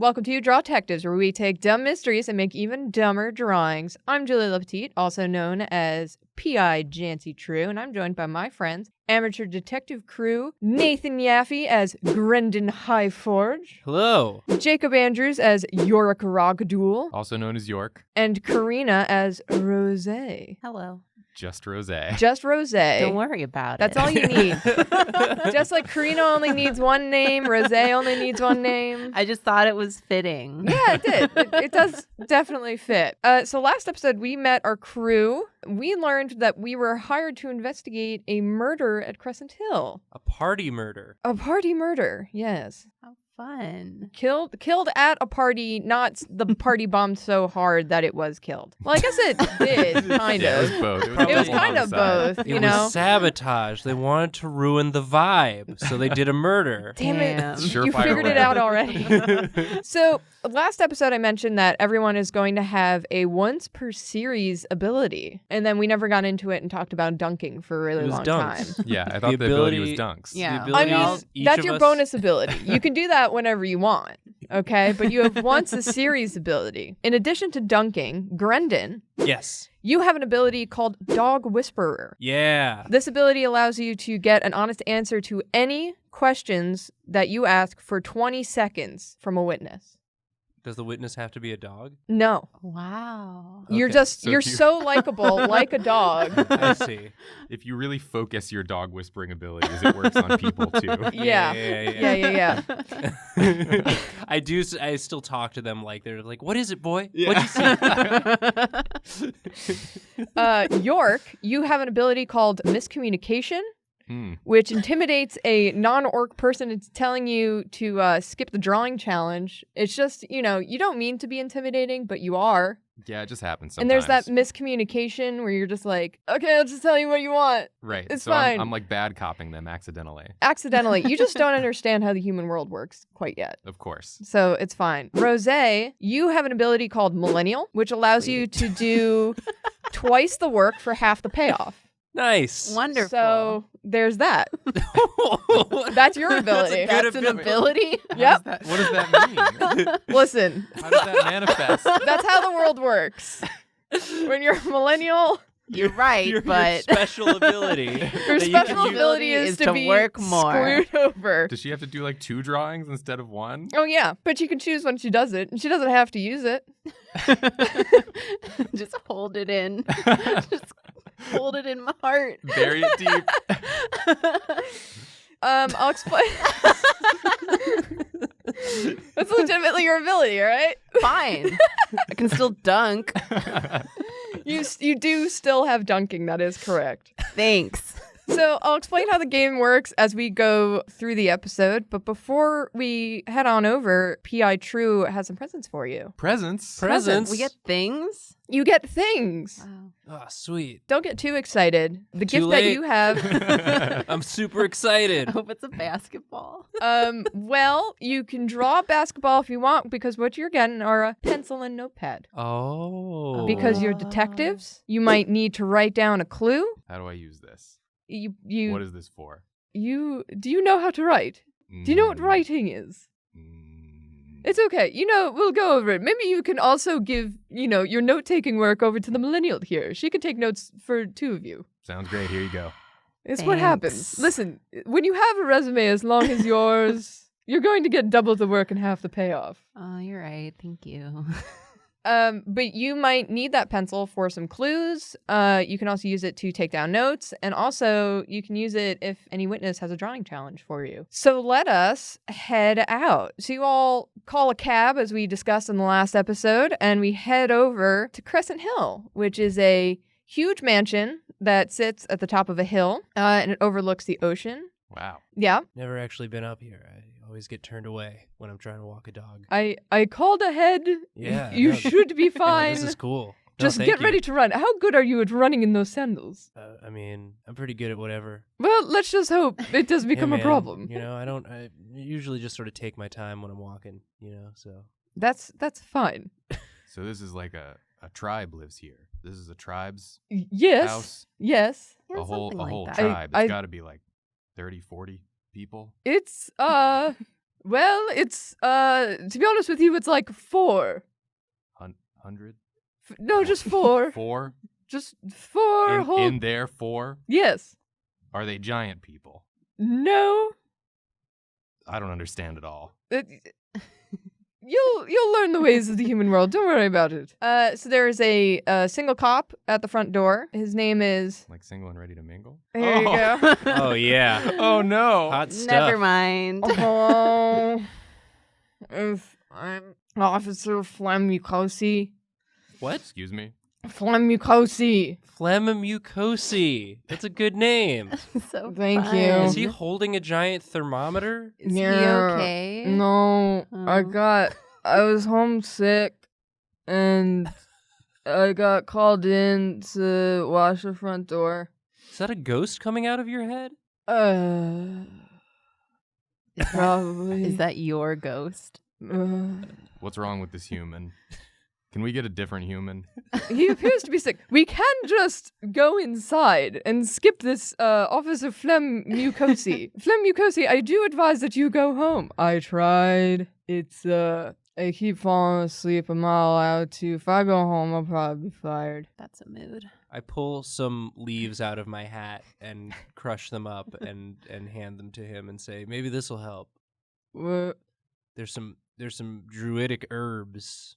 Welcome to Drawtectives, where we take dumb mysteries and make even dumber drawings. I'm Julie LaPetite, also known as P.I. Jancy True, and I'm joined by my friends, amateur detective crew, Nathan Yaffe as Grendon Highforge. Hello. Jacob Andrews as Yorick Rogdool. Also known as York. And Karina as Rosé. Hello. Just Rosé. Just Rosé. Don't worry about That's it. all you need. Just like Karina only needs one name, Rosé only needs one name. I just thought it was fitting. Yeah, it did. It does definitely fit. So last episode, we met our crew. We learned that we were hired to investigate a murder at Crescent Hill. A party murder. A party murder, yes. How fun. Killed at a party, not the party bombed so hard that it was killed. Well, I guess it did, kind Yeah, of. it was both. It was kind of homicide. both, It you know? was sabotage. They wanted to ruin the vibe, so they did a murder. Damn Damn. it. Surefire You figured way. it out already. So, last episode I mentioned that everyone is going to have a once per series ability. And then we never got into it and talked about dunking for a really It was long dunks. time. Yeah, I thought the ability was dunks. Yeah. The I ability mean, is each that's of your us- bonus ability. You can do that whenever you want, okay? But you have once a series ability. In addition to dunking, Grendon, Yes. you have an ability called Dog Whisperer. Yeah. This ability allows you to get an honest answer to any questions that you ask for 20 seconds from a witness. Does the witness have to be a dog? No. Wow. You're Okay. just, So you're if you- so likable, like a dog. I see. If you really focus your dog whispering abilities, it works on people too. Yeah. Yeah. I still talk to them like they're like, what is it, boy? What'd you see? York, you have an ability called Miscommunication, Hmm. which intimidates a non-orc person. It's telling you to skip the drawing challenge. It's just, you know, you don't mean to be intimidating, but you are. Yeah, it just happens sometimes. And there's that miscommunication where you're just like, okay, I'll just tell you what you want. Right. It's so fine. I'm like bad copying them accidentally. Accidentally. You just don't understand how the human world works quite yet. Of course. So it's fine. Rosé, you have an ability called Millennial, which allows you to do twice the work for half the payoff. Nice. Wonderful. So there's that. That's your ability. That's an ability? Yep. What does that mean? Listen, How does that manifest? that's how the world works. When you're a millennial, You're right, Your but special ability. your that you special can use- ability is to be work more. screwed over. Does she have to do like 2 drawings instead of 1? Oh yeah, but you can choose when she does it, and she doesn't have to use it. just hold it in. Just hold it in my heart. Bury it deep. I'll explain. That's legitimately your ability, all right? Fine. I can still dunk. You do still have dunking, that is correct. Thanks. So I'll explain how the game works as we go through the episode, but before we head on over, P.I. True has some presents for you. Presents. Presents. We get things? You get things. Wow. Oh, sweet. Don't get too excited. The Too gift late. that you have, I'm super I excited. hope it's a basketball. well, you can draw a basketball if you want, because what you're getting are a pencil and notepad. Oh. Because you're detectives, you might need to write down a clue. How do I use this? You What is this for? do you know how to write? Do you know what Mm, writing is? mm. It's okay. You know, we'll go over it. Maybe you can also give, you know, your note-taking work over to the millennial here. She can take notes for 2 of you. Sounds great. Here you go. It's what happens. Thanks. Listen, when you have a resume as long as yours, you're going to get double the work and half the payoff. Oh, you're right. Thank you. But you might need that pencil for some clues. You can also use it to take down notes, and also you can use it if any witness has a drawing challenge for you. So let us head out. So you all call a cab, as we discussed in the last episode, and we head over to Crescent Hill, which is a huge mansion that sits at the top of a hill, and it overlooks the ocean. Wow. Yeah, Never actually been up here. I always get turned away when I'm trying to walk a dog. I called ahead. Yeah, You no, should be Yeah, fine. this is cool. No, Just thank get you. ready to run. How good are you at running in those sandals? I mean, I'm pretty good at whatever. Well, let's just hope it does become Yeah, a man, problem. You know, I usually just sort of take my time when I'm walking, you know, so. That's fine. So this is like a tribe lives here. This is a tribe's Yes. house. Yes. Yeah, a whole something like that. tribe. I- It's got to be like 30, 40 people. It's Well, it's to be honest with you, it's like 4. 100? No, just 4. 4? Just 4 whole. In there, 4? Yes. Are they giant people? No. I don't understand at all. You'll learn the ways of the human world. Don't worry about it. So there is a single cop at the front door. His name is. Like single and ready to mingle? Here you go. Oh, yeah. Oh, no. Hot stuff. Never mind. Oh, if I'm Officer Flamucosi. What? Excuse me? Flamucosi. Flammucosi. That's a good name. So Thank fun. you. Is he holding a giant thermometer? Is he Yeah. okay? No, Oh. I was homesick and I got called in to wash the front door. Is that a ghost coming out of your head? Probably. Is that your ghost? What's wrong with this human? Can we get a different human? He appears to be sick. We can just go inside and skip this Officer Flamucosi. Flamucosi, I do advise that you go home. I tried. It's, I keep falling asleep. I'm not allowed to. If I go home, I'll probably be fired. That's a mood. I pull some leaves out of my hat and crush them up and hand them to him and say, maybe this will help. What, There's some druidic herbs.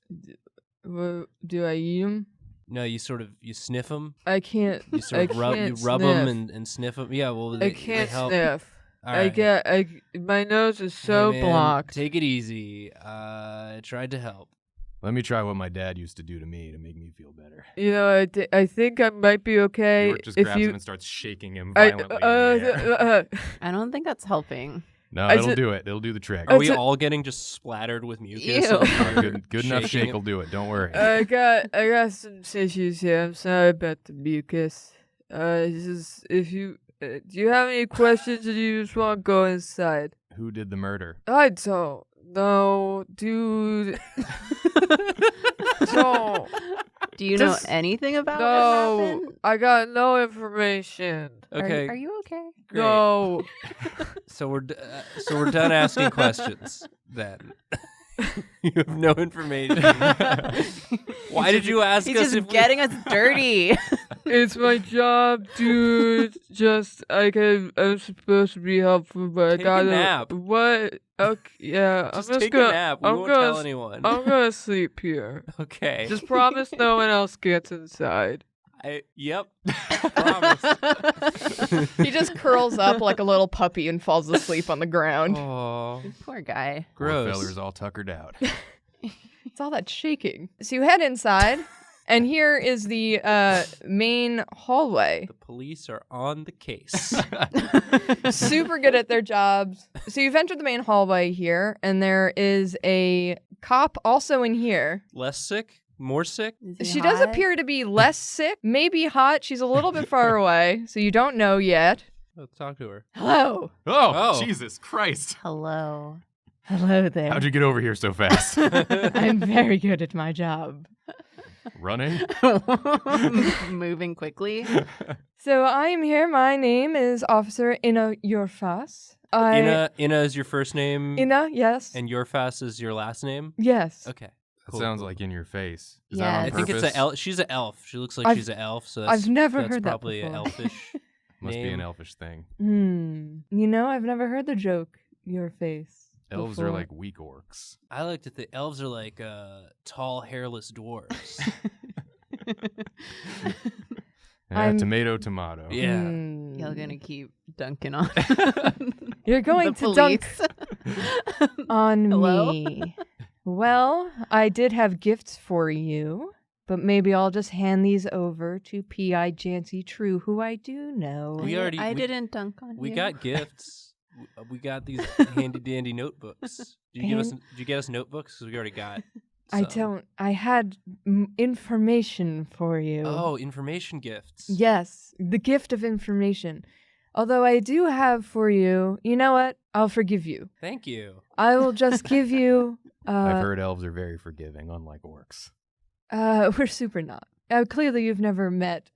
what do I eat them? No, you sniff them. I can't. You sort of rub can't them sniff. and sniff them. Yeah, well, I they can't help. sniff. All right. My nose is so Hey, man, blocked. Take it easy. I tried to help. Let me try what my dad used to do to me to make me feel better. You know, I think I might be okay York just if grabs you. him and starts shaking him violently in the air. I don't think that's helping. No, I it'll ju- do it. It'll do the trick. Are we It's a- all getting just splattered with mucus? Ew. and Good enough shaking shake will do it. Don't worry. I got some tissues here. I'm sorry about the mucus. Just if you do you have any questions, or do you just want to go inside? Who did the murder? I don't know, dude. Don't. Do you Just- know anything about what No, happened? I got no information. Okay, Are you okay? great. No. So we're done asking questions then. You have no information. Why did you ask He's us just if getting us dirty. It's my job, dude. Just I'm supposed to be helpful, but Take a I gotta. nap. What? Okay, yeah. Just I'm just take gonna. a nap. We I'm won't gonna. tell anyone. I'm gonna sleep here. Okay. Just promise no one else gets inside. Yep. Promise. He just curls up like a little puppy and falls asleep on the ground. Oh, Poor guy. Poor gross. feller's all tuckered out. It's all that shaking. So you head inside, and here is the main hallway. The police are on the case. Super good at their jobs. So you've entered the main hallway here, and there is a cop also in here. Less sick? More sick? Is he She does hot? appear to be less sick, maybe hot. She's a little bit far away, so you don't know yet. Let's talk to her. Hello. Oh, Oh. Jesus Christ. Hello. Hello there. How'd you get over here so fast? I'm very good at my job. Running? Moving quickly. So I'm here. My name is Officer Ina Yorfas. Ina is your first name, Ina, yes. and Yorfas is your last name? Yes. Okay. That Cool. sounds like in your face. Is Yeah. that on I think purpose? it's an elf. She's an elf. She looks like I've- she's an elf. So I've never that's heard that probably an before. elfish. Must be name. an elfish thing. You know, I've never heard the joke, your face. Elves before. are like weak orcs. I like to think elves are like tall, hairless dwarves. Yeah, I'm- tomato. Yeah. You're gonna keep dunking on. You're going the to dunk police. on Hello? me. Well, I did have gifts for you, but maybe I'll just hand these over to P.I. Jancy True, who I do know. I didn't dunk on We you. got gifts. We got these handy dandy notebooks. Did you get us notebooks? Because we already got. I some. don't. I had information for you. Oh, information gifts. Yes, the gift of information. Although I do have for you, you know what? I'll forgive you. Thank you. I will just give you. I've heard elves are very forgiving, unlike orcs. We're super not. Clearly, you've never met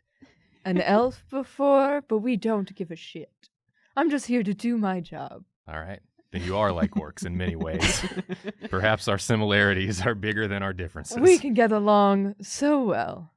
an elf before, but we don't give a shit. I'm just here to do my job. All right. and you are like orcs in many ways. Perhaps our similarities are bigger than our differences. We can get along so well.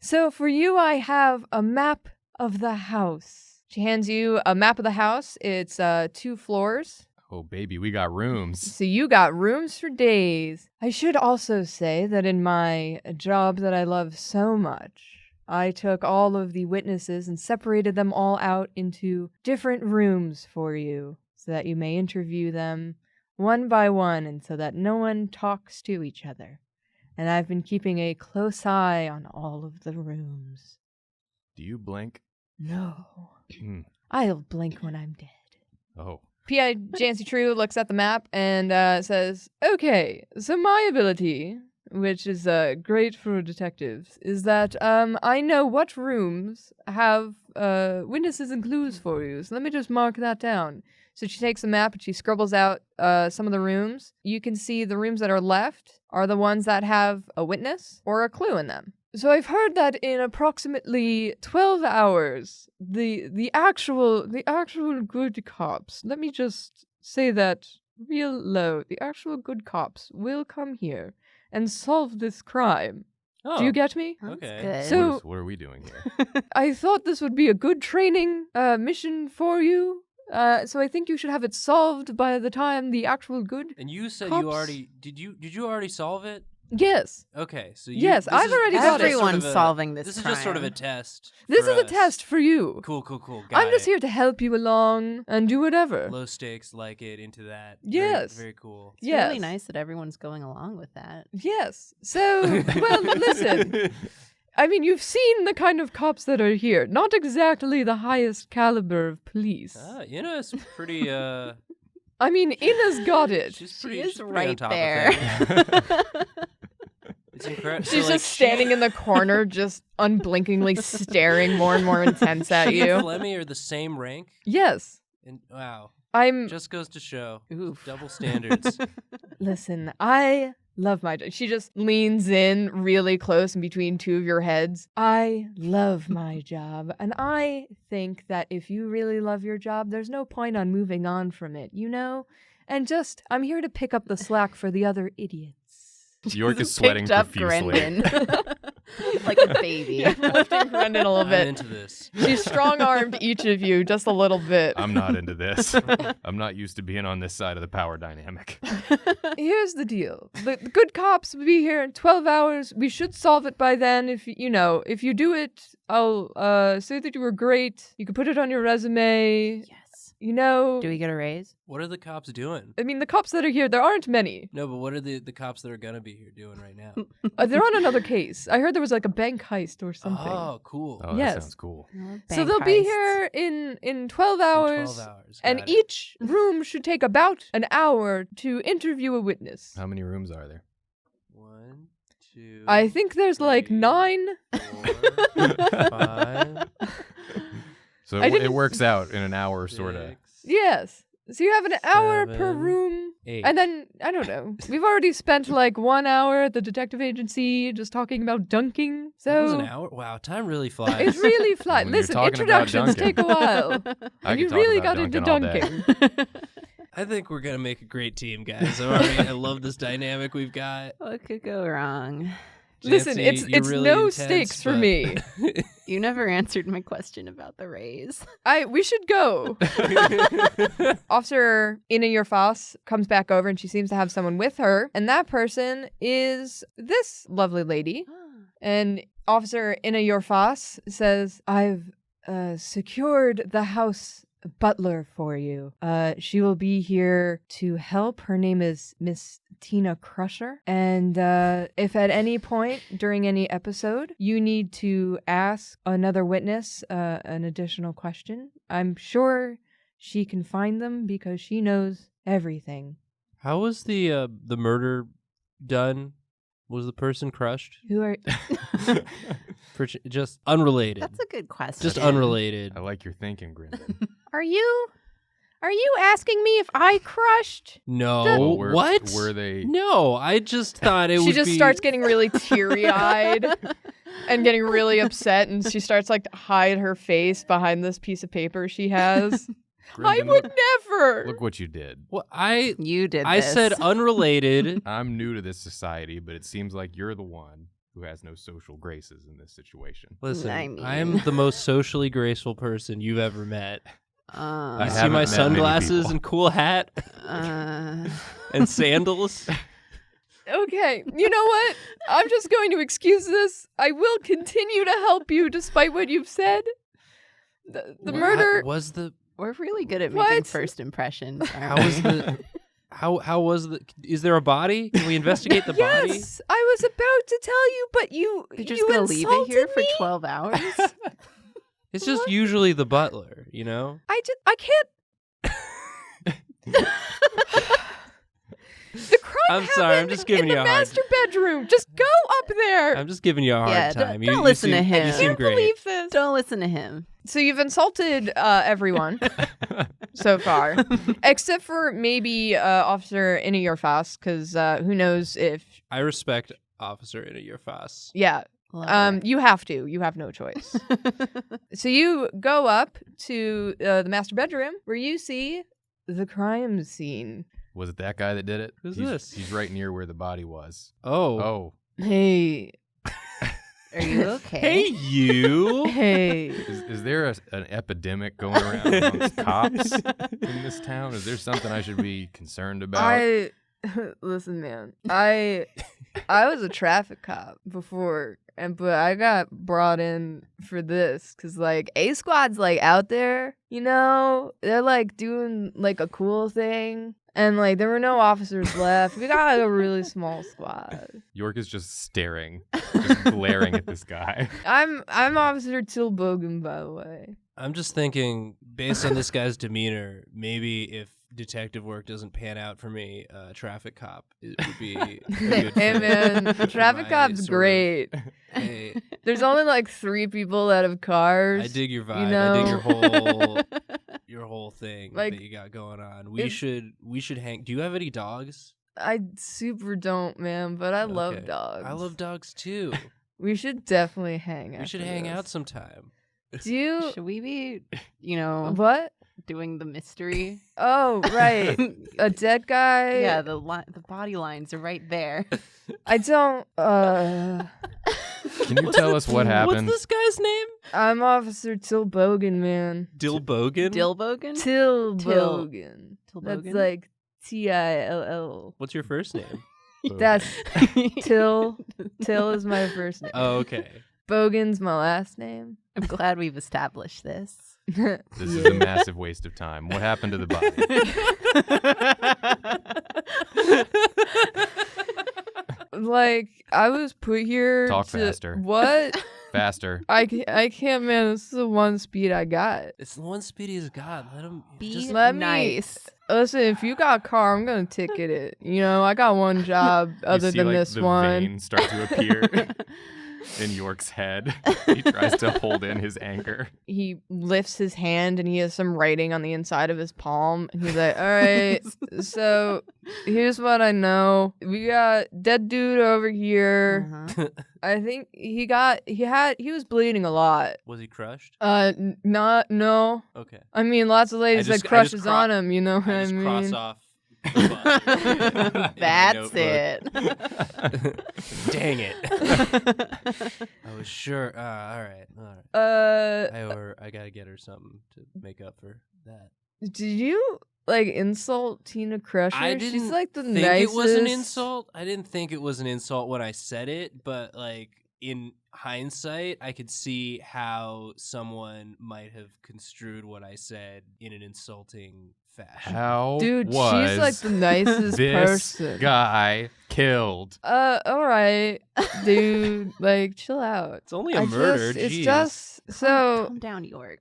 So for you, I have a map of the house. She hands you a map of the house. It's 2 floors. Oh, baby, we got rooms. So you got rooms for days. I should also say that in my job that I love so much, I took all of the witnesses and separated them all out into different rooms for you so that you may interview them one by one and so that no one talks to each other. And I've been keeping a close eye on all of the rooms. Do you blink? No. Mm. I'll blink when I'm dead. Oh. P.I. Jancy True looks at the map and says, okay, so my ability, which is great for detectives, is that I know what rooms have witnesses and clues for you. So let me just mark that down. So she takes the map and she scribbles out some of the rooms. You can see the rooms that are left are the ones that have a witness or a clue in them. So I've heard that in approximately 12 hours, the actual good cops, let me just say that real low, the actual good cops will come here and solve this crime. Oh, Do you get me? That's Okay. good. So- What are we doing here? I thought this would be a good training mission for you. So I think you should have it solved by the time the actual good. And you said Cops. you already did you already solve it? Yes. Okay, so Yes, I've already got it. Everyone's solving this This is just sort of a crime. test. This for is a us. test for you. Cool. Got I'm just it. here to help you along and do whatever. Low stakes, like it into that. Yes. Very cool. It's Yes. really nice that everyone's going along with that. Yes. So, well, listen. I mean, you've seen the kind of cops that are here. Not exactly the highest caliber of police. Ina's pretty. I mean, Ina's got it. She's She pretty. is she's pretty on right top there. Of things. It's incredible. She's just standing in the corner, just unblinkingly staring more and more intense at She and you. Flemmy are the same rank. Yes. And wow, I'm. just goes to show Oof. double standards. Listen, I love my job. She just leans in really close in between 2 of your heads. I love my job. And I think that if you really love your job, there's no point on moving on from it, you know? And just, I'm here to pick up the slack for the other idiots. York is Just sweating picked up profusely. Grendon. Like a baby. Lifting Brendan a little I'm bit. into this. She's strong-armed each of you just a little bit. I'm not into this. I'm not used to being on this side of the power dynamic. Here's the deal. The good cops will be here in 12 hours. We should solve it by then. If you do it, I'll say that you were great. You can put it on your resume. Yes. You know, Do we get a raise? What are the cops doing? I mean, the cops that are here, there aren't many. No, but what are the cops that are gonna be here doing right now? They're on another case. I heard there was like a bank heist or something. Oh, cool. Oh, Yes. that sounds cool. So they'll be here in 12 hours. 12 hours. And got it. each room should take about an hour to interview a witness. How many rooms are there? 1, 2. I think there's like 3, 9. 4, 5. So I it didn't- works out in an hour, sort of. 6, Yes. So you have an hour per 7, room. 8. And then, I don't know. We've already spent like 1 hour at the detective agency just talking about dunking. That was So an hour. Wow, time really flies. it's really fly. When you're Listen, talking about introductions dunking. take a while. I And could you talk really about got into dunking all day. dunking. I think we're gonna make a great team, guys. I love this dynamic we've got. What could go wrong? Listen, Jancy, you're it's really no intense, stakes for but- me. You never answered my question about the raise. We should go. Officer Ina Yerfas comes back over and she seems to have someone with her. And that person is this lovely lady. And Officer Ina Yerfas says, I've secured the house butler for you. She will be here to help. Her name is Miss Tina Crusher. And if at any point during any episode you need to ask another witness an additional question, I'm sure she can find them because she knows everything. How was the murder done? Was the person crushed? Who are Just unrelated. That's a good question. Just unrelated. I like your thinking, Grimden. Are you asking me if I crushed? No. Oh, What? Were they? No, I just thought it she would just be... starts getting really teary-eyed and getting really upset, and she starts like to hide her face behind this piece of paper she has. Grimden, would never. look what you did. Well, You did I this. said unrelated. I'm new to this society, but it seems like you're the one who has no social graces in this situation. Listen, I mean- I'm the most socially graceful person you've ever met. I You see haven't my met many sunglasses people. and cool hat and sandals. Okay, you know what? I'm just going to excuse this. I will continue to help you despite what you've said. The What murder. was the We're really good at making What? first impressions. how was the how was the is there a body? Can we investigate the body? Yes, I was about to tell you, but you You're just you gonna leave it here insulted for me? 12 hours? It's just usually the butler, you know? I can't. The crime I'm sorry, I'm happened just giving in you the a hard master bedroom. Just go up there. I'm just giving you a hard Yeah, time. don't listen to seem, him. You I seem can't great. believe this. Don't listen to him. So you've insulted everyone so far, except for maybe Officer Inayorfas, because who knows if I respect Officer Inayorfas. yeah. Love You have to. You have no choice. So you go up to the master bedroom where you see the crime scene. Was it that guy that did it? Who's He's- this? He's right near where the body was. Oh. Oh, Hey, Are you okay? Hey, you. hey. is there an epidemic going around amongst cops in this town? Is there something I should be concerned about? Listen, man. I was a traffic cop before, but I got brought in for this because like A Squad's like out there, you know, they're like doing like a cool thing, and like there were no officers left. We got like a really small squad. York is just staring, just glaring at this guy. I'm Officer Tilbogan, by the way. I'm just thinking, based on this guy's demeanor, maybe if detective work doesn't pan out for me, traffic cop it would be a good Hey fit man, for traffic my cop's sort of- great. Hey, There's only like 3 people that have cars. I dig your vibe. you I dig know? your whole thing Like, that you got going on. We if- should hang. Do you have any dogs? I super don't, man, but I love Okay. dogs. I love dogs too. We should definitely hang out. We should hang out sometime. Do you Should we be, you know, what? doing the mystery? Oh, right. A dead guy? Yeah, the body lines are right there. I don't Can you tell us what happened? What's this guy's name? I'm Officer Tilbogan, man. Dilbogan. Dilbogan? Tilbogan. That's Tilbogan? like Till. What's your first name? That's Till. Till is my first name. Oh, okay. Bogan's my last name. I'm glad we've established this. This is a massive waste of time. What happened to the body? Like, I was put here Talk to... faster. What? Faster. I can't, man. This is the one speed I got. It's the one speedy as God. Let him Be just Let nice. me listen. If you got a car, I'm gonna ticket it. You know, I got one job other you see, than like, this the one. veins start to appear in York's head. He tries to hold in his anger. He lifts his hand and he has some writing on the inside of his palm. And he's like, "All right, so here's what I know. We got dead dude over here. Uh-huh. I think he was bleeding a lot. Was he crushed? Not no. Okay. I mean, lots of ladies just- that I just crushes cro- on him. You know what I I just mean? cross off. the button in my That's notebook. it. Dang it. I was sure. All right. I gotta get her something to make up for that. Did you like insult Tina Crusher? I didn't She's like the think nicest. it was an insult. I didn't think it was an insult when I said it, but like in hindsight, I could see how someone might have construed what I said in an insulting fashion. How Dude, was she's like the nicest this person. guy killed? All right, dude, like chill out. It's only a murder. It's jeez. just so. Calm down, York.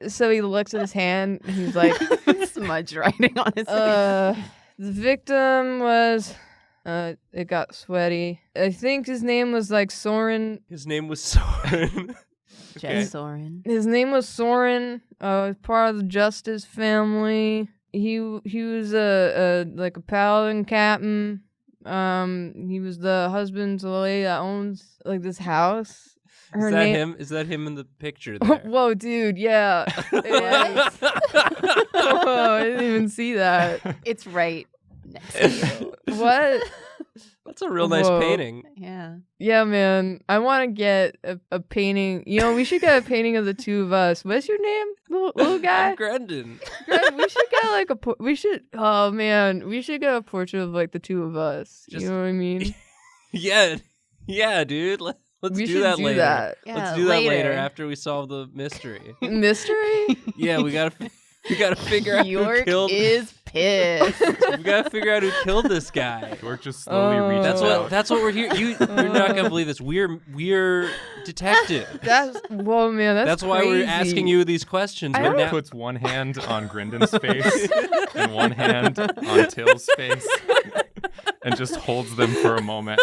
So he looks at his hand. And he's like, Smudge writing on his face. the victim was. It got sweaty. I think his name was like Soren. His name was Soren. Jess Soren. His name was Soren. Part of the Justice family. He was a paladin captain. He was the husband to the lady that owns like this house. Her Is that name. him? Is that him in the picture there? Whoa, dude! Yeah. It is. Oh, I didn't even see that. It's right next to you. What? That's a real nice Whoa. painting. Yeah. Yeah, man. I want to get a painting. You know, we should get a painting of the two of us. What's your name, little guy? I'm Grendon. Greg, we should get like we should. Oh man, we should get a portrait of like the two of us. Just- You know what I mean? Yeah, dude. Let's We do should that do later. that. Yeah, Let's do that later later. after we solve the mystery. Mystery? Yeah, we gotta figure out who York killed. is pissed. We gotta figure out who killed this guy. York just slowly reaches That's out. what we're here. You're not gonna believe this. We're detective. Whoa, man. That's why we're asking you these questions. I But don't- now, puts one hand on Grindon's face and one hand on Till's face and just holds them for a moment.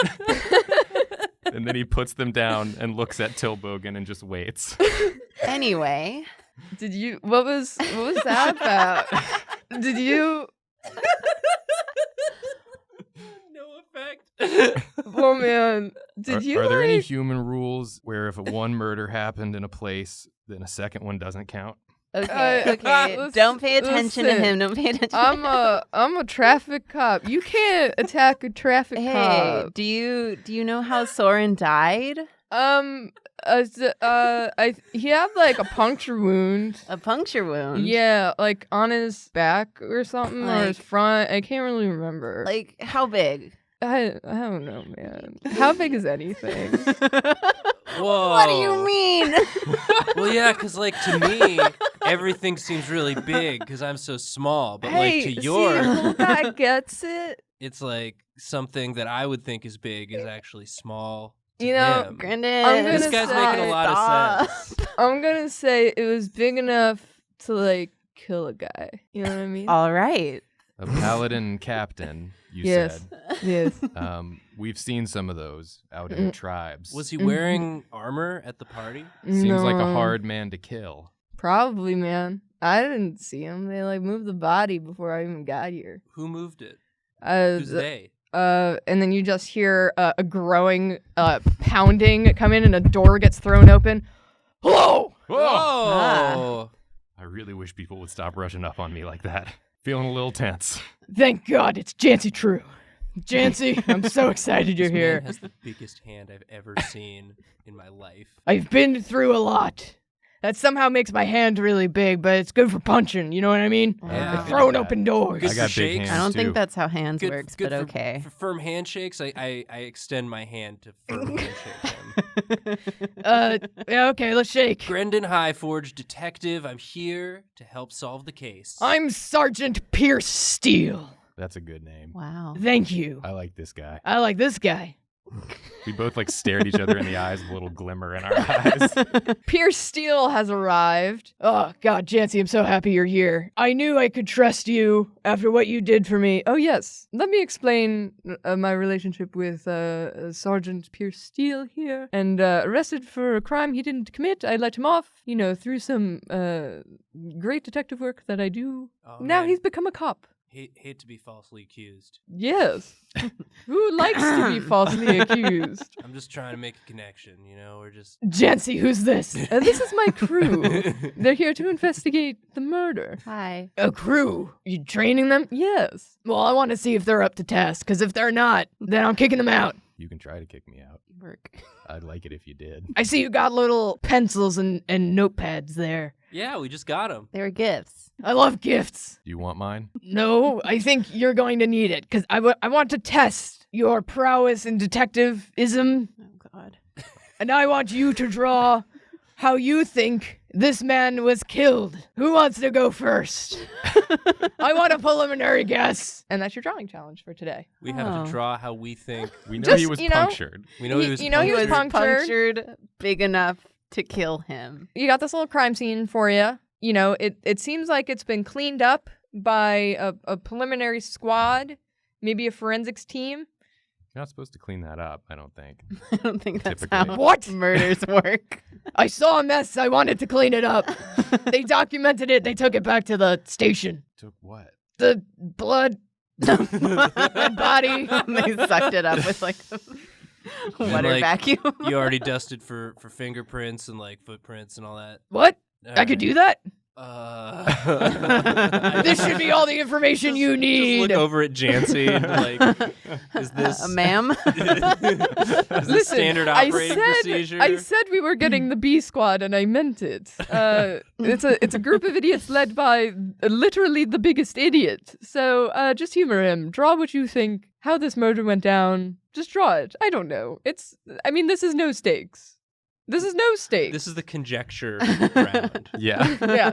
And then he puts them down and looks at Till Bogan and just waits. Anyway, Did you? What was that about? Did you? no effect. Oh man. Did you? Are there any like- human rules where if one murder happened in a place, then a second one doesn't count? okay, Listen- don't pay attention to listen. him. Don't pay attention. I'm a traffic cop. You can't attack a traffic Hey, cop. do you know how Soren died? He had like a puncture wound. A puncture wound. Yeah, like on his back or something, or his Like- front. I can't really remember. Like how big? I don't know, man. How big is anything? Whoa. What do you mean? Well, yeah, because like to me, everything seems really big because I'm so small. But Hey, like to see, yours, little guy gets it. it's like something that I would think is big is actually small. To You know, him. Grandin, I'm gonna This guy's say- making a lot of sense. I'm gonna say it was big enough to like kill a guy. You know what I mean? All right. A paladin captain, you Yes. said. Yes. We've seen some of those out in the tribes. Was he wearing armor at the party? Seems like a No. hard man to kill. Probably, man. I didn't see him. They like moved the body before I even got here. Who moved it? Uh, Who's they? and then you just hear a growing pounding come in, and a door gets thrown open. Hello. Whoa! I really wish people would stop rushing up on me like that. Feeling a little tense. Thank God it's Jancy True. Jancy, I'm so excited you're This man here. has the biggest hand I've ever seen in my life. I've been through a lot. That somehow makes my hand really big, but it's good for punching. You know what I mean? Yeah. For throwing open doors. Good I got for big shakes. hands I don't too. think that's how hands Good, works, good but for, okay. For firm handshakes, I extend my hand to firm handshake him. Yeah, okay, let's shake. Grendon Highforge, detective. I'm here to help solve the case. I'm Sergeant Pierce Steele. That's a good name. Wow. Thank you. I like this guy. I like this guy. We both like stared each other in the eyes with a little glimmer in our eyes. Pierce Steele has arrived. Oh, God, Jancy, I'm so happy you're here. I knew I could trust you after what you did for me. Oh, yes. Let me explain my relationship with Sergeant Pierce Steele here. And arrested for a crime he didn't commit. I let him off, through some great detective work that I do. Oh, Now man. he's become a cop. Hate to be falsely accused. Yes. Who likes to be falsely accused? I'm just trying to make a connection, We're just. Jancy, who's this? This is my crew. They're here to investigate the murder. Hi. A crew? You training them? Yes. Well, I want to see if they're up to task, because if they're not, then I'm kicking them out. You can try to kick me out. Work. I'd like it if you did. I see you got little pencils and notepads there. Yeah, we just got him. They were gifts. I love gifts. Do you want mine? No, I think you're going to need it, because I want to test your prowess in detectivism, Oh God. and I want you to draw how you think this man was killed. Who wants to go first? I want a preliminary guess. And that's your drawing challenge for today. We have Oh. to draw how we think. We know Just, he was you know- punctured. We know he You- was. you know he was punctured. punctured. big enough to kill him. You got this little crime scene for you. It seems like it's been cleaned up by a preliminary squad, maybe a forensics team. You're not supposed to clean that up, I don't think. I don't think that's Typically. how What? murders work. I saw a mess. I wanted to clean it up. They documented it. They took it back to the station. Took what? The blood, dead body. They sucked it up with like And, Water like, vacuum. You already dusted for fingerprints and like footprints and all that. What? I could do that? Uh, This should be all the information you Just need. look over at Jancy and like, is this Ma'am? is this standard operating procedure? I said we were getting the B squad, and I meant it. It's a group of idiots led by literally the biggest idiot. So just humor him. Draw what you think, how this murder went down. Just draw it. I don't know. This is no stakes. This is no stakes. This is the conjecture round. Yeah. Yeah.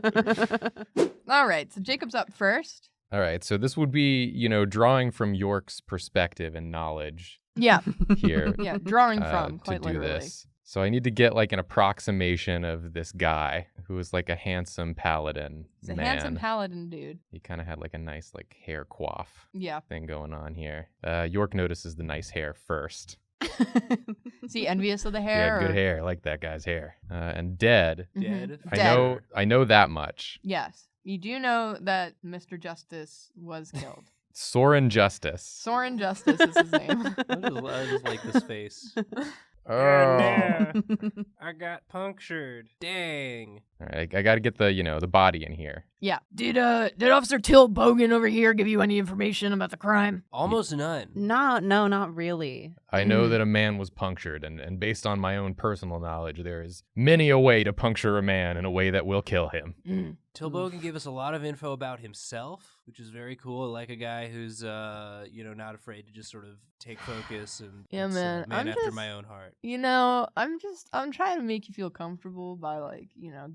All right. So Jacob's up first. All right. So this would be, drawing from York's perspective and knowledge Yeah. here. Yeah. Drawing to from, quite do literally. this. So I need to get like an approximation of this guy who was like a handsome paladin It's a man. handsome paladin dude. He kind of had like a nice like hair coif Yeah. thing going on here. York notices the nice hair first. Is he envious of the He hair? had good or- hair. I like that guy's hair. And dead. Mhm. Dead. Dead. I know that much. Yes. You do know that Mr. Justice was killed. Soren Justice. Soren Justice is his name. I just like this face. Oh. I got punctured. Dang. All right, I got to get the body in here. Yeah. Did Officer Till Bogan over here give you any information about the crime? Almost none. No, not really. I know that a man was punctured, and based on my own personal knowledge, there is many a way to puncture a man in a way that will kill him. Tilbogan gave us a lot of info about himself, which is very cool. I like a guy who's, not afraid to just sort of take focus and Yeah, it's, man. man I'm after just- my own heart. I'm trying to make you feel comfortable by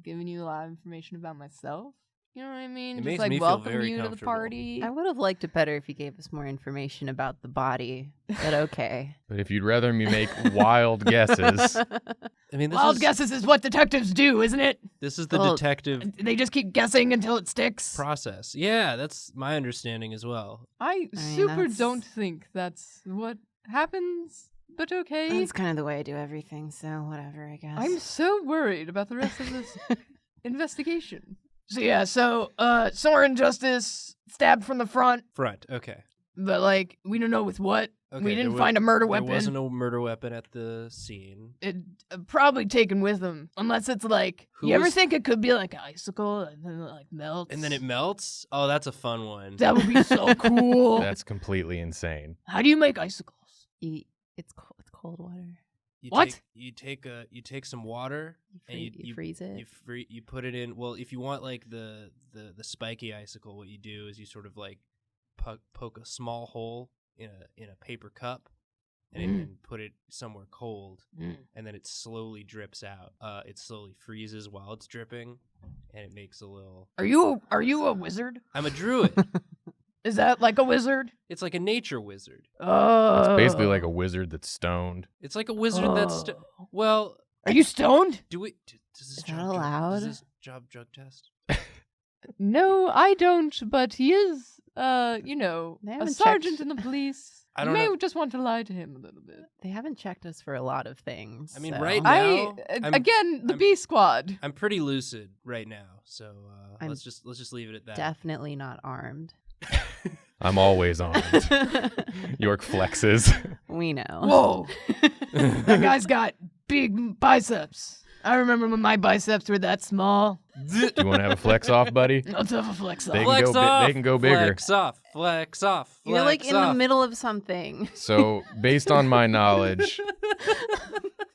giving you a lot of information about myself. You know what I mean? It Just makes like me feel welcome very you to the comfortable. party. I would have liked it better if you gave us more information about the body, but okay. But if you'd rather me make wild guesses, I mean, Wild guesses is what detectives do, isn't it? This is the Well, detective They just keep guessing until it sticks. process. Yeah, that's my understanding as well. I mean, super that's- don't think that's what happens, but okay. That's kind of the way I do everything, so whatever, I guess. I'm so worried about the rest of this investigation. So Soren Justice stabbed from the front, Front. Okay. but we don't know with what. Okay, We didn't there find a murder There weapon. wasn't a murder weapon at the scene. It probably taken with him, unless it's Who you ever was- think it could be like an icicle and then it melts, And then it melts? Oh, that's a fun one. That would be so cool. that's completely insane. How do you make icicles? It's cold water. You What? You take some water and You freeze it. you put it in. Well, if you want like the spiky icicle, what you do is you sort of like poke a small hole in a paper cup and then put it somewhere cold, and then it slowly drips out. It slowly freezes while it's dripping, and it makes a little. Are you a wizard? I'm a druid. Is that like a wizard? It's like a nature wizard. Oh, It's basically like a wizard that's stoned. It's like a wizard that's well. Are you stoned? Do we? Does this Is job that drug- allowed? Does this job drug test? No, I don't. But he is, They a haven't sergeant checked. in the police. I You don't may know. just want to lie to him a little bit. They haven't checked us for a lot of things. I mean, so- right now- I'm- Again, the I'm- B squad. I'm pretty lucid right now, so I'm let's just leave it at that. Definitely not armed. I'm always armed. York flexes. We know. Whoa, that guy's got big biceps. I remember when my biceps were that small. Do you want to have a flex off, buddy? Let's have a flex They off. can Flex go off. they can go bigger. Flex off. Flex off. You're like flex in the off. middle of something. So, based on my knowledge,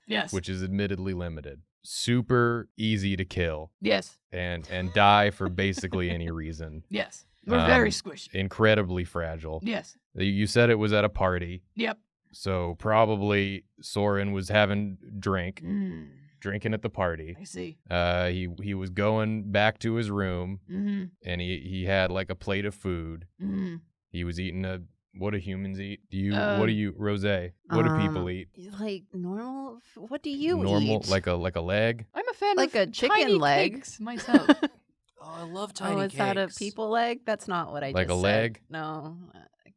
Yes. which is admittedly limited, super easy to kill Yes. and die for basically any reason. Yes. We're very Um, squishy. Incredibly fragile. Yes. You said it was at a party, Yep. so probably Soren was having drinking at the party. I see. He was going back to his room, Mm-hmm. and he had like a plate of food. Mm-hmm. He was eating what do humans eat? What do you, Rose? What do people eat? Like normal. What do you Normal, eat? like a leg. I'm a fan Like of a chicken tiny leg. cakes myself. Oh, I love tiny Oh, is that a cakes. people leg? That's not what I Like just a said. leg? No.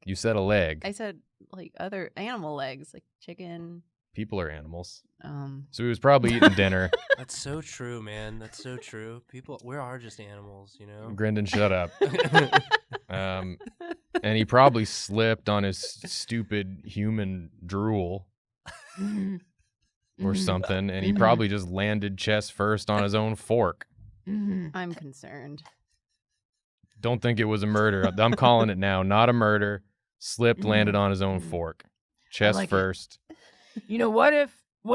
You said a leg. I said like other animal legs, like chicken. People are animals. Um, So he was probably eating dinner. That's so true, man. That's so true. We are just animals, you know. Grendon, shut up. And he probably slipped on his stupid human drool or something, and he probably just landed chest first on his own fork. I'm concerned. Don't think it was a murder. I'm calling it now. Not a murder. Slipped, landed on his own fork. Chest like it. first. You know, what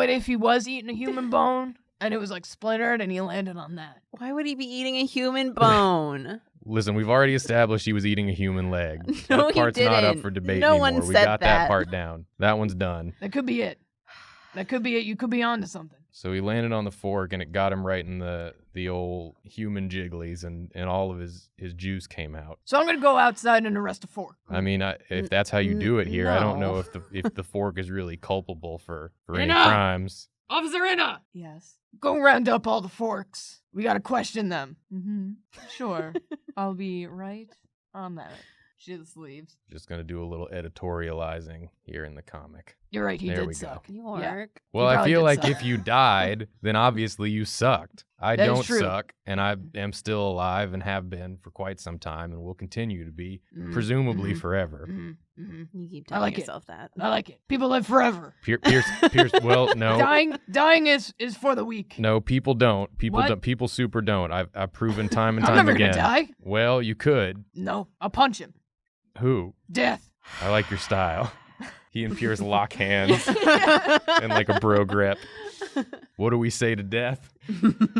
if he was eating a human bone and it was like splintered and he landed on that? Why would he be eating a human bone? Listen, we've already established he was eating a human leg. No, That he part's not up didn't. for debate No anymore. one We said got that part down. That one's done. That could be it. That could be it. You could be onto something. So he landed on the fork, and it got him right in the old human jigglies, and all of his juice came out. So I'm gonna go outside and arrest a fork. I mean, if that's how you do it here, I don't know No. if the fork is really culpable for any Enough! crimes. Officer Inna, Yes. go round up all the forks. We gotta question them. Sure. I'll be right on that. She just leaves. Just gonna do a little editorializing here in the comic. You're right. He There did we go. suck. York. Well, I probably feel did like suck. if you died, then obviously you sucked. I That is don't true. suck, and I am still alive and have been for quite some time, and will continue to be, presumably forever. You keep I telling like it. yourself that. I like it. People live forever. Pierce. Well, no, Dying is for the weak. no, people don't. People What? don't. People super don't. I've proven time and I'm time never again. gonna die. Well, you could. No, I'll punch him. Who? Death. I like your style. He and Pierce lock hands and like a bro grip. What do we say to death?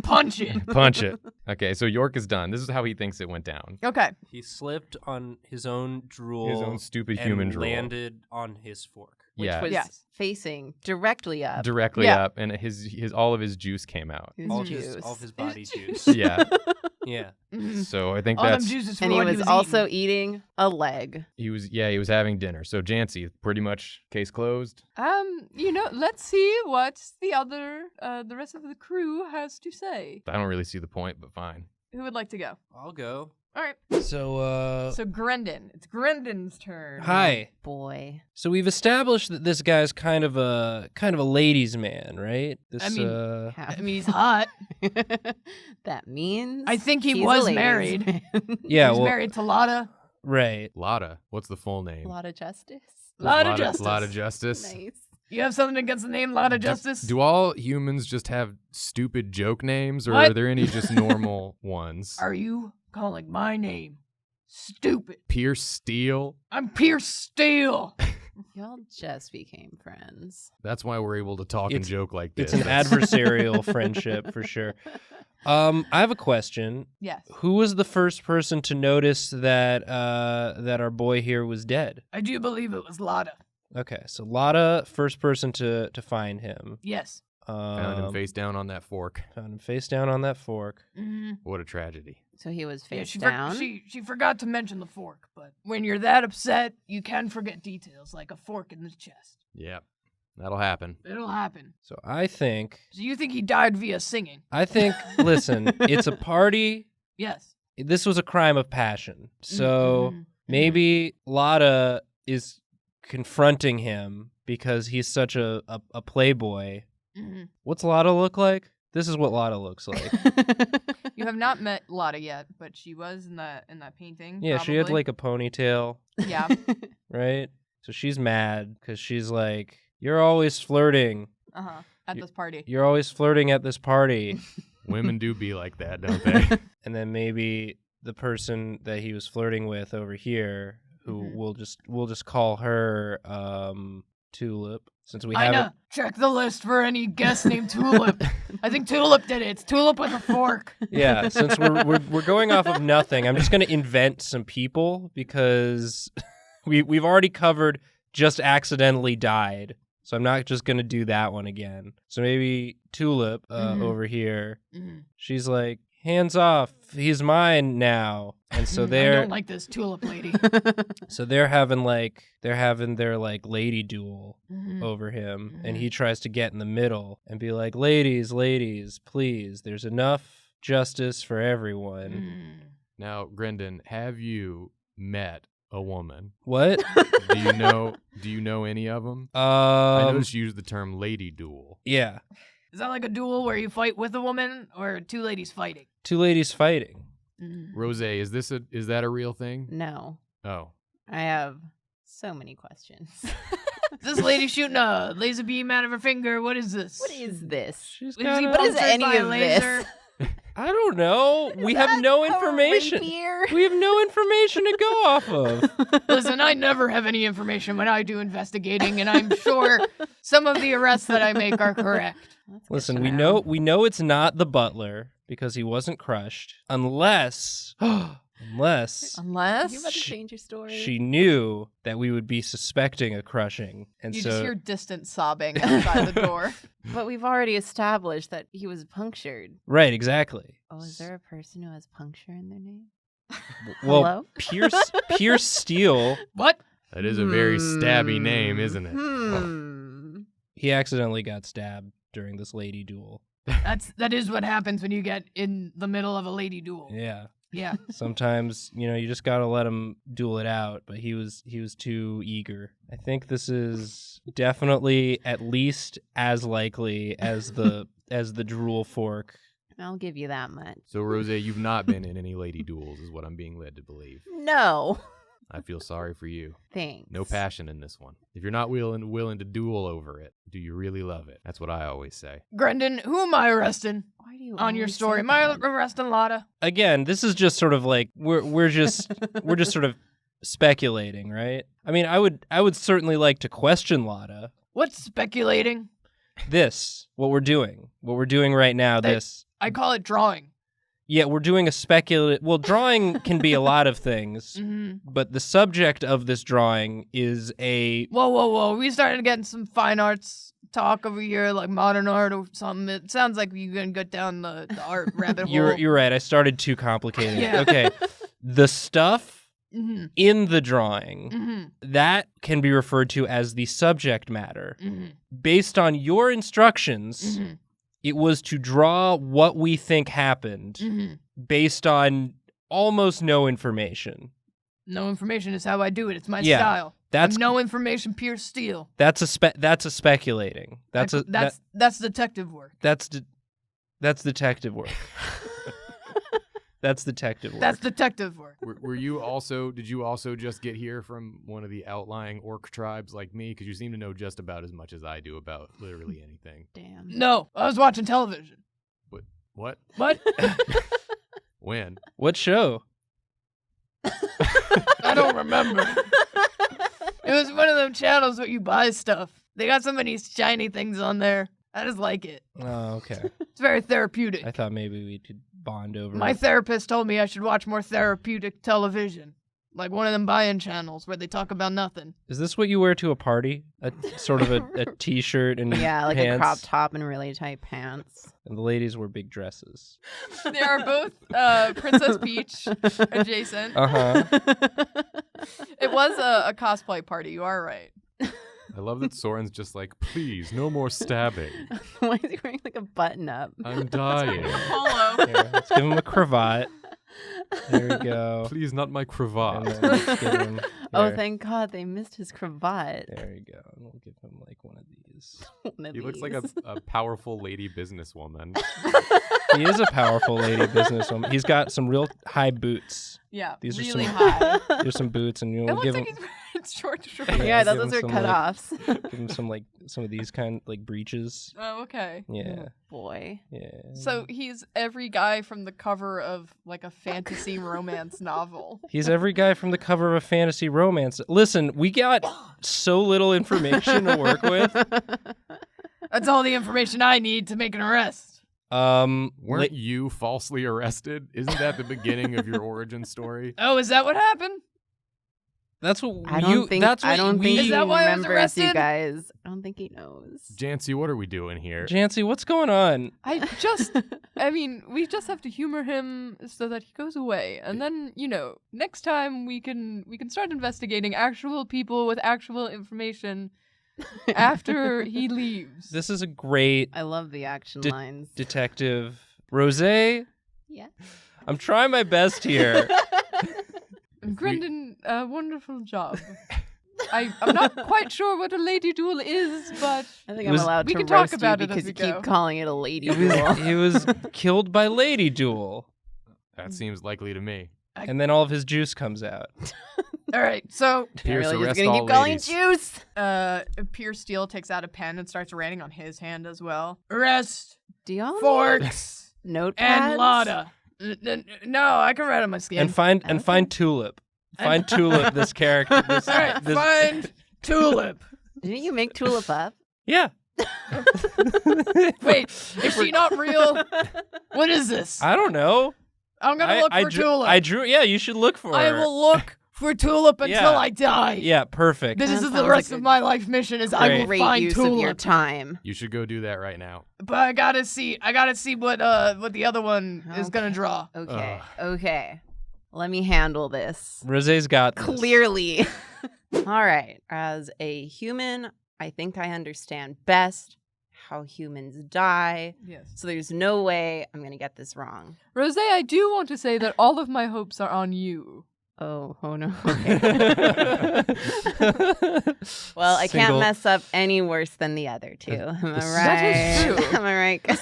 Punch it. Punch it. Okay, so York is done. This is how he thinks it went down. Okay. He slipped on his own drool. His own stupid and human drool. landed on his fork. Which Yeah. was Yes. facing directly up. Directly Yeah. up, and his all of his juice came out. His All juice. his body juice. Yeah. Yeah. So I think All them that's juices for And he what was also eating. eating a leg. he was having dinner. So Jancy, pretty much case closed. Let's see what the rest of the crew has to say. I don't really see the point, but fine. Who would like to go? I'll go. All right. So, So Grendon. It's Grendon's turn. hi. Boy. So we've established that this guy's kind of a ladies' man, right? This, I mean, How- I mean, he's hot. that means I think he he's a was ladies' married. man. yeah, He's well, married to Lotta. right. Lotta, what's the full name? A lot of justice. Lotta Justice. Lotta Justice. Nice. You have something against the name Lotta Justice? Do all humans just have stupid joke names, or What? are there any just normal ones? Are you calling my name stupid? Pierce Steele. I'm Pierce Steele. Y'all just became friends. That's why we're able to talk and It's- joke like this. It's an That's- adversarial friendship for sure. I have a question. Yes. Who was the first person to notice that that our boy here was dead? I do believe it was Lotta. Okay, so Lotta, first person to find him. Yes. Found him face down on that fork. Found him face down on that fork. Mm-hmm. What a tragedy. So he was Yeah, face she, down. she forgot to mention the fork, but when you're that upset, you can forget details like a fork in the chest. Yep. That'll happen. It'll happen. So I think, So you think he died via singing? listen, it's a party. Yes. This was a crime of passion. So Mhm. maybe Lotta is confronting him because he's such a playboy. Mhm. What's Lotta look like? This is what Lotta looks like. You have not met Lotta yet, but she was in that painting. Yeah, she had probably. like a ponytail, Yeah. right? So she's mad because she's like, "You're always flirting. At this party. You're always flirting at this party." Women do be like that, don't they? And then maybe the person that he was flirting with over here, who we'll just call her Tulip, since we haven't. Ina, check the list for any guest named Tulip. I think Tulip did it. It's Tulip with a fork. Yeah, since we're going off of nothing, I'm just gonna invent some people because we've already covered just accidentally died. So I'm not just gonna do that one again. So maybe Tulip over here, she's like, "Hands off, he's mine now." And so I they're don't like this Tulip lady. so they're having their like lady duel over him, and he tries to get in the middle and be like, ladies, please, there's enough justice for everyone. Now, Grendon, have you met a woman? What? Do you know any of them? I noticed you use the term lady duel. Yeah, Is that like a duel where you fight with a woman or two ladies fighting? two ladies fighting. Rose, is that a real thing? No. Oh. I have so many questions. Is this lady shooting a laser beam out of her finger? What is this? What is this? She's Is got he a- What is punctured any by a of laser? this? I don't know. We have no information. Rapier? We have no information to go off of. Listen, I never have any information when I do investigating, and I'm sure some of the arrests that I make are correct. That's good Listen, to we know it's not the butler because he wasn't crushed, unless Unless You about to She- change your story? she knew that we would be suspecting a crushing, and you so just hear distant sobbing outside the door. But we've already established that he was punctured. right, exactly. Oh, is there a person who has puncture in their name? Well, Hello? Pierce Steele, What? That is a very stabby name, isn't it? he accidentally got stabbed during this lady duel. That is what happens when you get in the middle of a lady duel. Yeah. Yeah. Sometimes, you just got to let him duel it out, but he was too eager. I think this is definitely at least as likely as the drool fork. I'll give you that much. So, Rose, you've not been in any lady duels, is what I'm being led to believe. No. I feel sorry for you. Thanks. No passion in this one. If you're not willing to duel over it, do you really love it? That's what I always say. Grendon, who am I arresting Why do you on your always story? say Am I that? arresting Lotta? Again, this is just sort of like we're just sort of speculating, right? I mean, I would certainly like to question Lotta. What's speculating? What we're doing right now. They- This, I call it drawing. yeah, we're doing a speculative. Well, drawing can be a lot of things, but the subject of this drawing is a. Whoa. We started getting some fine arts talk over here, like modern art or something. It sounds like you're going to go down the art rabbit hole. You're right. I started too complicated. Yeah. Okay, the stuff Mm-hmm. in the drawing Mm-hmm. that can be referred to as the subject matter. Mm-hmm. Based on your instructions, Mm-hmm. it was to draw what we think happened Mm-hmm. based on almost no information. No information is how I do it. It's my Yeah, style. That's I'm no information, pure steel. that's a speculating. That's detective work. that's detective work. That's detective work. That's detective work. Were you also? Did you also just get here from one of the outlying orc tribes like me? Because you seem to know just about as much as I do about literally anything. Damn. No, I was watching television. What? What? When? What show? I don't remember. It was one of them channels where you buy stuff. They got so many shiny things on there. I just like it. Oh, okay. It's very therapeutic. I thought maybe we could bond over. My it. therapist told me I should watch more therapeutic television. Like one of them buy-in channels where they talk about nothing. Is this what you wear to a party? A sort of a t-shirt and Yeah, like pants? a crop top and really tight pants. And the ladies wear big dresses. They are both Princess Peach adjacent. Uh-huh. It was a cosplay party. You are right. I love that Soren's just like, please, no more stabbing. Why is he wearing like a button up? I'm dying. Polo. Here, let's give him a cravat. There we go. Please, not my And cravat. then let's give him, Oh, here. thank God they missed his cravat. There you go. And we'll give him like one of these. One of He looks like these. a powerful lady businesswoman. He is a powerful lady businesswoman. He's got some real high boots. Yeah, These are really some- high. There's some boots, and It we'll looks give like him he's wearing short shorts. Yeah, give those him are some, cut like- offs. give him some of these kind like breeches. Oh, okay. Yeah, Boy. yeah. So he's every guy from the cover of like a fantasy romance novel. He's every guy from the cover of a fantasy romance. Listen, we got so little information to work with. That's all the information I need to make an arrest. Weren't you falsely arrested? Isn't that the beginning of your origin story? Oh, is that what happened? That's what I don't think. That's I what don't we. think Is he that why I was remembers you arrested? guys. I don't think he knows. Jancy, what are we doing here? Jancy, what's going on? I mean, we just have to humor him so that he goes away. And then, next time we can start investigating actual people with actual information after he leaves. This is a great I love the action Did- lines. detective. Rosé, Yeah. I'm trying my best here. Grendon, wonderful job. I'm not quite sure what a lady duel is, but I think It I'm was- allowed we to can talk roast about you it as because we you keep go. calling it a lady He was, duel. he was killed by lady duel, That seems likely to me. and then all of his juice comes out. All right, so Pierce, really just arrest gonna all keep calling ladies. juice. Pierce Steele takes out a pen and starts writing on his hand as well. Arrest Dion? Forks Notepads? and Lada. No, I can write on my skin. And find Tulip. Find Tulip, this character. This, All right, this- find Tulip. Didn't you make Tulip up? Yeah. Wait, is she not real? What is this? I don't know. I'm gonna look for Tulip. I drew. Yeah, you should look for her. I will look for Tulip until Yeah. I die. Yeah, perfect. This That is the sounds rest like of a my life mission is I will Great find use of your Tulip. time. You should go do that right now. But I gotta see what the other one is gonna draw. Okay. Okay. Let me handle this. Rosé's got this. Clearly. All right. As a human, I think I understand best how humans die. Yes. So there's no way I'm going to get this wrong. Rosé, I do want to say that all of my hopes are on you. Oh no. Okay. Well, I can't Single- mess up any worse than the other two. Am I right? That is true. Am I right? guys?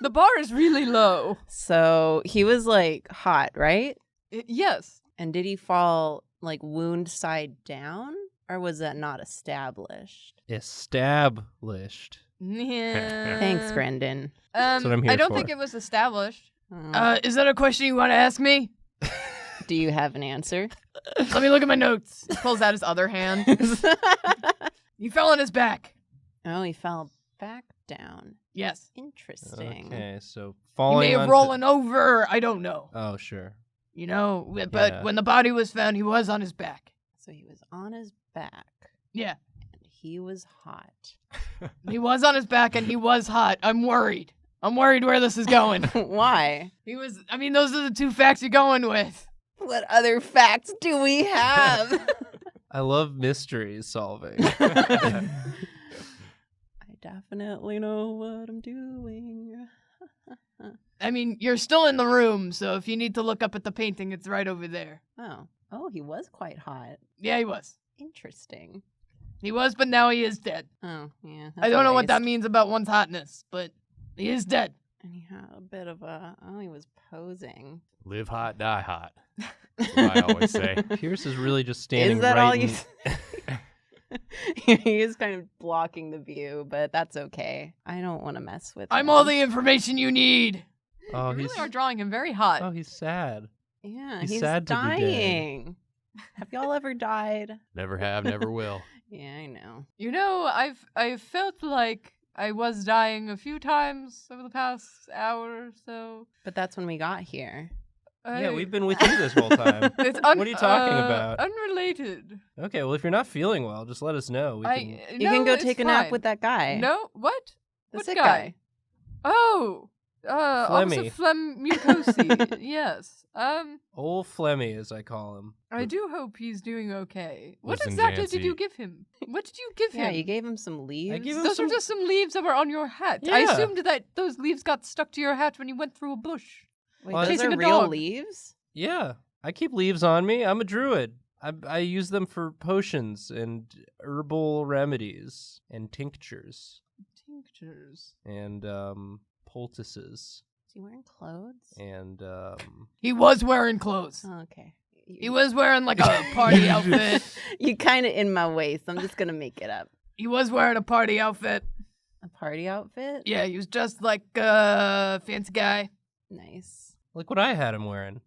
The bar is really low. So he was like hot, right? Yes. And did he fall like wound side down? Or was that not established? Established. Yeah. Thanks, Brendan. That's what I'm here I don't for. think it was established. Is that a question you want to ask me? Do you have an answer? Let me look at my notes. He pulls out his other hand. He fell on his back. Oh, he fell back down. Yes. Interesting. Okay, so He falling may have onto- rollen over. I don't know. Oh, sure. You know, but Yeah. when the body was found, he was on his back. So he was on his back. Yeah. And he was hot. He was on his back and he was hot. I'm worried. I'm worried where this is going. Why? He was, I mean, those are the two facts you're going with. What other facts do we have? I love mystery solving. I definitely know what I'm doing. I mean, you're still in the room, so if you need to look up at the painting, it's right over there. Oh. Oh, he was quite hot. Yeah, he was. Interesting. He was, but now he is dead. Oh, yeah. I don't know what that means about one's hotness, but he is dead. And he had a bit of a. Oh, he was posing. Live hot, die hot. That's what I always say. Pierce is really just standing Is that right all in- you? He is kind of blocking the view, but that's okay. I don't want to mess with. I'm him. all the information you need. Oh, You he's really are drawing him very hot. oh, he's sad. Yeah, He's he's sad to be dead. dying. Have y'all ever died? Never have, never will. Yeah, I know. You know, I've felt like I was dying a few times over the past hour or so. But that's when we got here. Yeah, we've been with you this whole time. It's What are you talking about? Unrelated. Okay, well, if you're not feeling well, just let us know. We can... You can go take a nap with that guy. No, what? the what sick guy? Oh, Officer Flemmy. Mucosi. Yes. Old Flemmy, as I call him. I do hope he's doing okay. What Listen, exactly did Jancy. you give him? What did you give Yeah, him? you gave him some leaves. gave him Those some- were just some leaves that were on your hat. I Yeah. assumed that those leaves got stuck to your hat when you went through a bush. Wait, Well, those chasing are a real dog. leaves? Yeah, I keep leaves on me. I'm a druid. I use them for potions and herbal remedies and tinctures Tinctures. and poultices Is he wearing clothes? and He was wearing clothes. Oh, okay. He was wearing like a party outfit. You kind of in my way, so I'm just gonna make it up. He was wearing a party outfit. A party outfit? Yeah, he was just like a fancy guy. Nice. like what I had him wearing.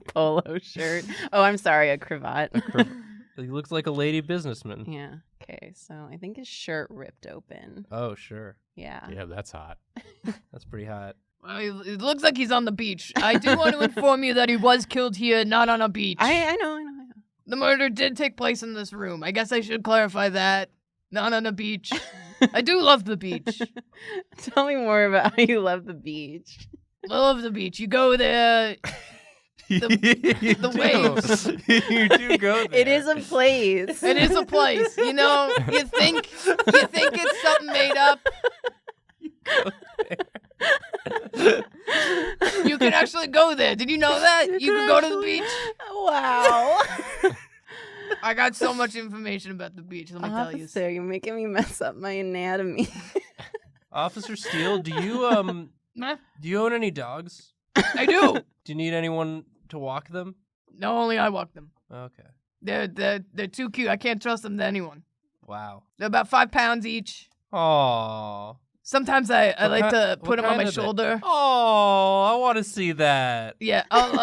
Polo shirt. Oh, I'm sorry, a cravat. He looks like a lady businessman. Yeah. Okay. So I think his shirt ripped open. Oh, sure. Yeah. Yeah, that's hot. That's pretty hot. Well, it looks like he's on the beach. I do want to inform you that he was killed here, not on a beach. I know. The murder did take place in this room. I guess I should clarify that. Not on a beach. I do love the beach. Tell me more about how you love the beach. I love the beach. You go there. The waves. You do go there. It is a place. It is a place. You know, you think it's something made up. You can actually go there. Did you know that? You can go to the beach. Wow. I got so much information about the beach. Let me tell you. Officer, you're making me mess up my anatomy. Officer Steele, do you Huh? own any dogs? I do. Do you need anyone to walk them? No, only I walk them. Okay. They're too cute. I can't trust them to anyone. Wow. They're about 5 pounds each. Aww. Sometimes I like to what put them on kind my are they? shoulder. Oh, I want to see that. Yeah, I'll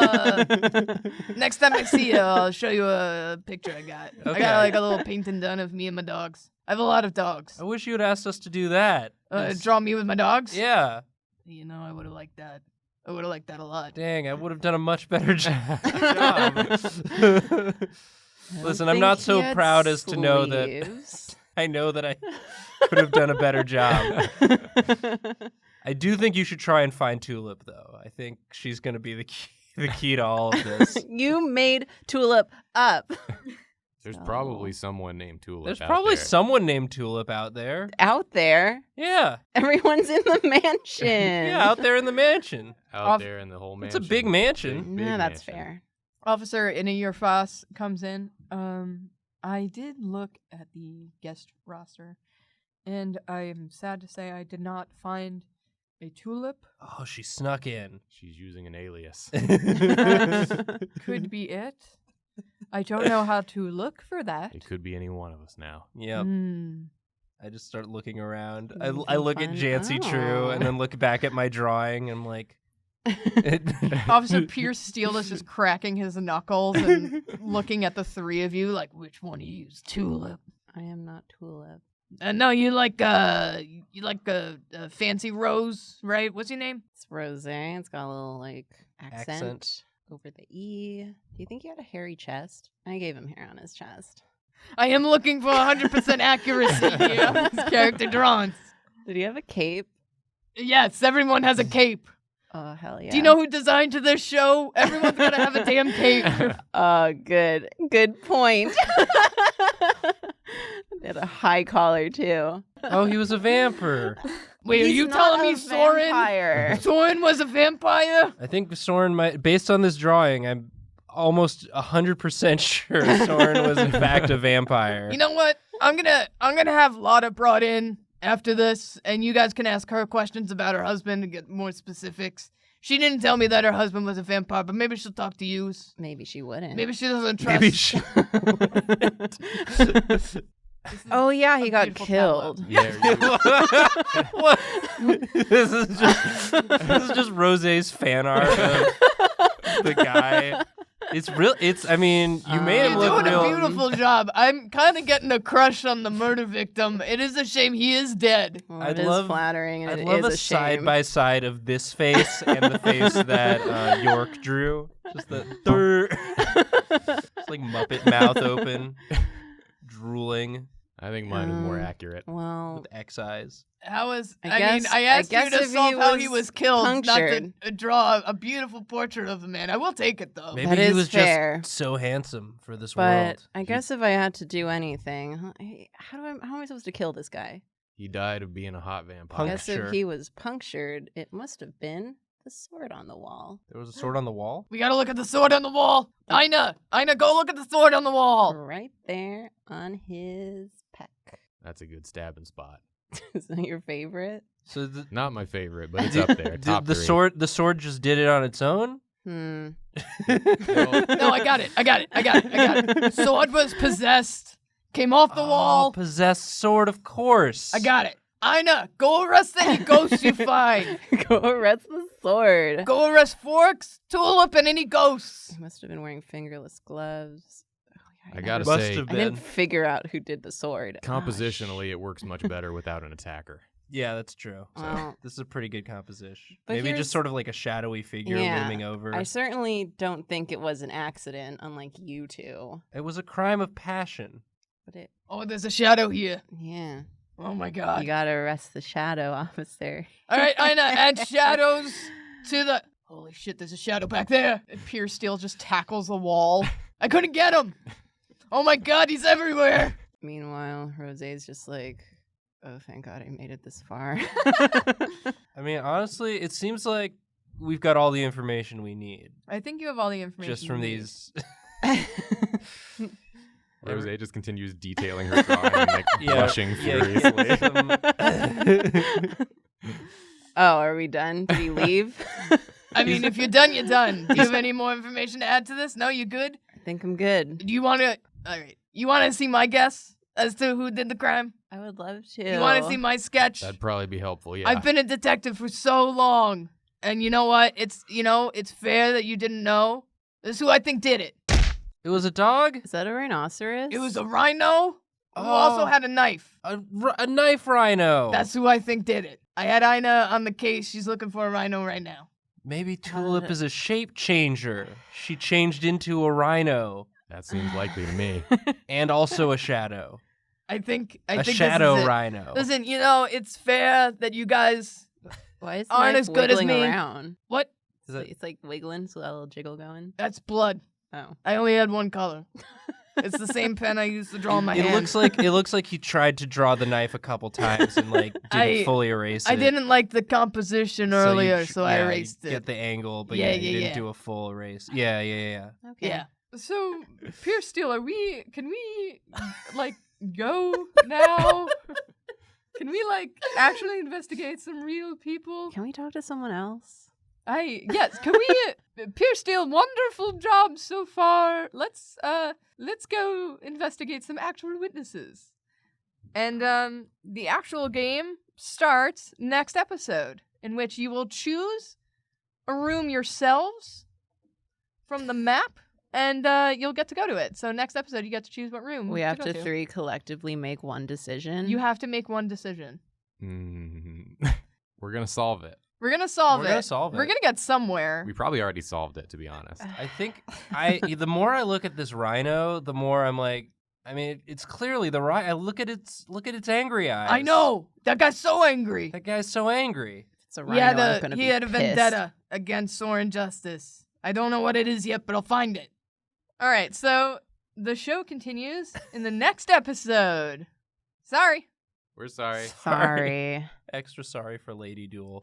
next time I see you, I'll show you a picture I got. I Okay. got like a little painting done of me and my dogs. I have a lot of dogs. I wish you had asked us to do that. Draw me with my dogs? Yeah. You know, I would have liked that. I would have liked that a lot. Dang, I would have done a much better job. Listen, I'm think not he so had proud as to know that sleeves. I know that I could have done a better job. I do think you should try and find Tulip, though. I think she's going to be the key to all of this. You made Tulip up. There's So- probably someone named Tulip. There's out probably there. someone named Tulip out there. Out there. Yeah. Everyone's in the mansion. Yeah, out there in the mansion. out there in the whole It's a mansion. big mansion. Big No, that's mansion. fair. Officer Inayur Foss comes in. I did look at the guest roster, and I am sad to say I did not find a tulip. Oh, she snuck in. She's using an alias. Could be it. I don't know how to look for that. It could be any one of us now. Yep. Hmm. I just start looking around. You I can look at find- Jancy True Oh. and then look back at my drawing. I'm like, Officer Pierce Steele is just cracking his knuckles and looking at the three of you like, which one of you is tulip? I am not Tulip. No, you like a fancy rose, right? What's your name? It's Rose. It's got a little like accent over the E. Do you think he had a hairy chest? I gave him hair on his chest. I am looking for 100% accuracy here on his character drawings. Did he have a cape? Yes, everyone has a cape. Oh, hell yeah. Do you know who designed to this show? Everyone's gotta have a damn cape. Good. Good point. They had a high collar, too. oh, he was a vampire. Wait, are He's you not telling a me Soren? vampire. Soren was a vampire? I think Soren might, based on this drawing, I'm almost 100% sure Soren was in fact a vampire. You know what? I'm gonna have Lotta brought in after this, and you guys can ask her questions about her husband to get more specifics. She didn't tell me that her husband was a vampire, but maybe she'll talk to you. Maybe she wouldn't. Maybe she doesn't trust. Maybe she. Oh, yeah, he a got beautiful killed. Yeah, What? This is just Rose's fan art of the guy. It's real. It's. I mean, you may have You're looked doing real. a beautiful job. I'm kind of getting a crush on the murder victim. It is a shame he is dead. Well, I'd it is love- flattering, and I'd it love is a shame. side by side of this face and the face that York drew. Just the it's like Muppet mouth open, drooling I think mine is more accurate. Well, with X eyes. How was? I I mean, guess- I asked I you guess to if solve he how he was was killed, punctured. not to draw a beautiful portrait of the man. I will take it though. Maybe That he is was fair. just so handsome for this but world. I guess if I had to do anything, how am I supposed to kill this guy? He died of being a hot vampire. I guess Puncture. if he was punctured, it must have been the sword on the wall. There was a sword on the wall. We gotta look at the sword on the wall. Ina, go look at the sword on the wall. Right there on his peck. That's a good stabbing spot. Is that your favorite? So the, Not my favorite, but it's up there. Top the three. the sword just did it on its own. Hmm. No, I got it. Sword was possessed. Came off the wall. Possessed sword, of course. I got it. Ina, go arrest any ghosts you find. Go arrest the sword. Go arrest Forks, Tulip, and any ghosts. He must have been wearing fingerless gloves. Oh, yeah, I gotta Must say, have I been. didn't figure out who did the sword. compositionally, it works much better without an attacker. Yeah, that's true. So Well, this is a pretty good composition. but Maybe here's- just sort of like a shadowy figure Yeah, looming over. I certainly don't think it was an accident, unlike you two. It was a crime of passion. But it, Oh, there's a shadow here. yeah. Oh my god. You gotta arrest the shadow officer. All right, Ina, add shadows to the. Holy shit, there's a shadow back there. And Pierce Steele just tackles the wall. I couldn't get him. Oh my god, he's everywhere. Meanwhile, Rose's just like, oh, thank God I made it this far. I mean, honestly, it seems like we've got all the information we need I think you have all the information. just from you need. these. Rose just continues detailing her drawing and like Yeah, blushing yeah, furiously. Oh, are we done? Did he leave? I mean, if you're done, you're done. Do you have any more information to add to this? No, you good? I think I'm good. Do you want to? All right. You want to see my guess as to who did the crime? I would love to. You want to see my sketch? That'd probably be helpful. Yeah. I've been a detective for so long, and you know what? It's fair that you didn't know. This is who I think did it. It was a dog? Is that a rhinoceros? It was a rhino who also had a knife. A knife rhino. That's who I think did it. I had Ina on the case. She's looking for a rhino right now. Maybe Tulip is a shape changer. She changed into a rhino. That seems likely to me. And also a shadow. I think A this shadow is it. rhino. Listen, it's fair that you guys Why is the aren't knife as good as wiggling me. around? What? It's like wiggling, so that little jiggle going. That's blood. Oh. I only had one color. It's the same pen I used to draw my It hand. looks like he tried to draw the knife a couple times and didn't fully erase it. I didn't like the composition earlier, so I erased it. Get the angle, but Yeah, you yeah, didn't yeah. do a full erase. Yeah. Okay. Yeah. So, Pierce Steele, can we, go now? Can we, actually investigate some real people? Can we talk to someone else? Yes, can we, Pierce Steele, wonderful job so far. Let's go investigate some actual witnesses. And, the actual game starts next episode, in which you will choose a room yourselves from the map. And you'll get to go to it. So next episode, you get to choose what room. We have go to three collectively make one decision. You have to make one decision. We're gonna solve it. We're gonna solve We're it. gonna solve We're it. gonna get somewhere. We probably already solved it, to be honest. I think the more I look at this rhino, the more I'm like, I mean, it's clearly the rhino. I look at its angry eyes. I know. That guy's so angry. That guy's so angry. It's a He rhino. had I'm gonna be a pissed. vendetta against Soren Justice. I don't know what it is yet, but I'll find it. All right, so the show continues in the next episode. Sorry. We're sorry. Sorry. Extra sorry for Lady Duel.